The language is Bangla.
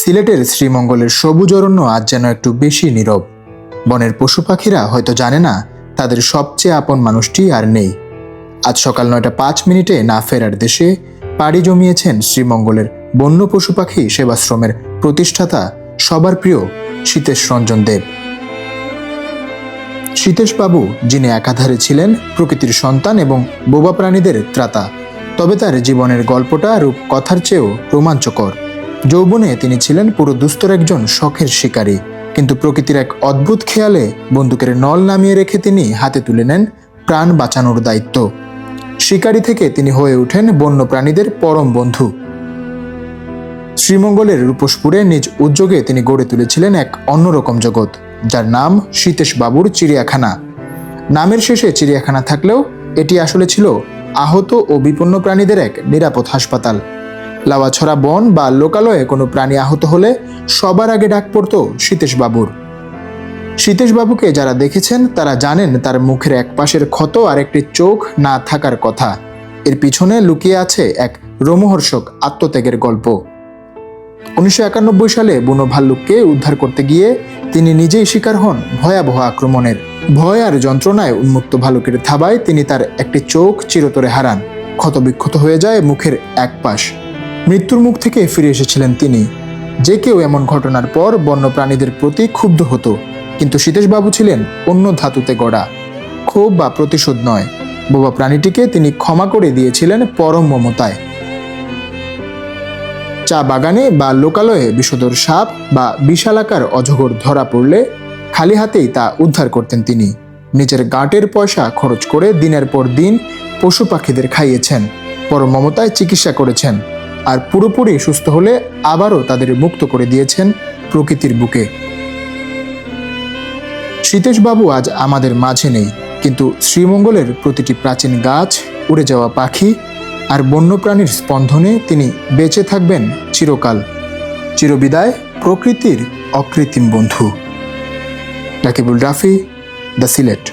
সিলেটের শ্রীমঙ্গলের সবুজ অরণ্য আজ যেন একটু বেশি নীরব। বনের পশু পাখিরা হয়তো জানে না তাদের সবচেয়ে আপন মানুষটি আর নেই। আজ সকাল 9:05 না ফেরার দেশে পাড়ি জমিয়েছেন শ্রীমঙ্গলের বন্য পশু পাখি সেবাশ্রমের প্রতিষ্ঠাতা সবার প্রিয় সীতেশ রঞ্জন দেব। সীতেশ বাবু, যিনি একাধারে ছিলেন প্রকৃতির সন্তান এবং বোবা প্রাণীদের ত্রাতা, তবে তার জীবনের গল্পটা রূপকথার চেয়েও রোমাঞ্চকর। যৌবনে তিনি ছিলেন পুরো দুস্তর একজন শখের শিকারী, কিন্তু প্রকৃতির এক অদ্ভুত খেয়ালে বন্দুকের নল নামিয়ে রেখে তিনি হাতে তুলে নেন প্রাণ বাঁচানোর দায়িত্ব। শিকারী থেকে তিনি হয়ে ওঠেন বন্য প্রাণীদের পরম বন্ধু। শ্রীমঙ্গলের রূপসপুরে নিজ উদ্যোগে তিনি গড়ে তুলেছিলেন এক অন্যরকম জগৎ, যার নাম সীতেশ বাবুর চিড়িয়াখানা। নামের শেষে চিড়িয়াখানা থাকলেও এটি আসলে ছিল আহত ও বিপন্ন প্রাণীদের এক নিরাপদ হাসপাতাল। লাওয়াছড়া বন বা লোকালয়ে কোনো প্রাণী আহত হলে সবার আগে ডাক পড়ত সীতেশ বাবুর। সীতেশ বাবুকে যারা দেখেছেন তারা জানেন তার মুখের এক পাশের ক্ষত আর একটি চোখ না থাকার কথা। এর পিছনে লুকিয়ে আছে এক রোমহর্ষক আত্মত্যাগের গল্প। 1991 সালে বুনো ভাল্লুককে উদ্ধার করতে গিয়ে তিনি নিজেই শিকার হন ভয়াবহ আক্রমণের। ভয় আর যন্ত্রণায় উন্মুক্ত ভালুকের থাবায় তিনি তার একটি চোখ চিরতরে হারান। ক্ষতবিক্ষত হয়ে যায় মুখের এক পাশ। মৃত্যুর মুখ থেকে ফিরে এসেছিলেন তিনি। যে কেউ এমন ঘটনার পর বন্য প্রাণীদের প্রতি ক্ষুব্ধ হতো, কিন্তু সীতেশ বাবু ছিলেন অন্য ধাতুতে গড়া। ক্ষোভ বা প্রতিশোধ নয়, বোবা প্রাণীটিকে তিনি ক্ষমা করে দিয়েছিলেন পরম মমতায়। চা বাগানে বা লোকালয়ে বিষধর সাপ বা বিশালাকার অজগর ধরা পড়লে খালি হাতেই তা উদ্ধার করতেন তিনি। নিজের গাঁটের পয়সা খরচ করে দিনের পর দিন পশু পাখিদের খাইয়েছেন, পরম মমতায় চিকিৎসা করেছেন, আর পুরোপুরি সুস্থ হলে আবারও তাদের মুক্ত করে দিয়েছেন প্রকৃতির বুকে। সীতেশ বাবু আজ আমাদের মাঝে নেই, কিন্তু শ্রীমঙ্গলের প্রতিটি প্রাচীন গাছ, উড়ে যাওয়া পাখি আর বন্যপ্রাণীর স্পন্দনে তিনি বেঁচে থাকবেন চিরকাল। চিরবিদায় প্রকৃতির অকৃত্রিম বন্ধু। রাকিবুল রাফি, দ্য সিলেট।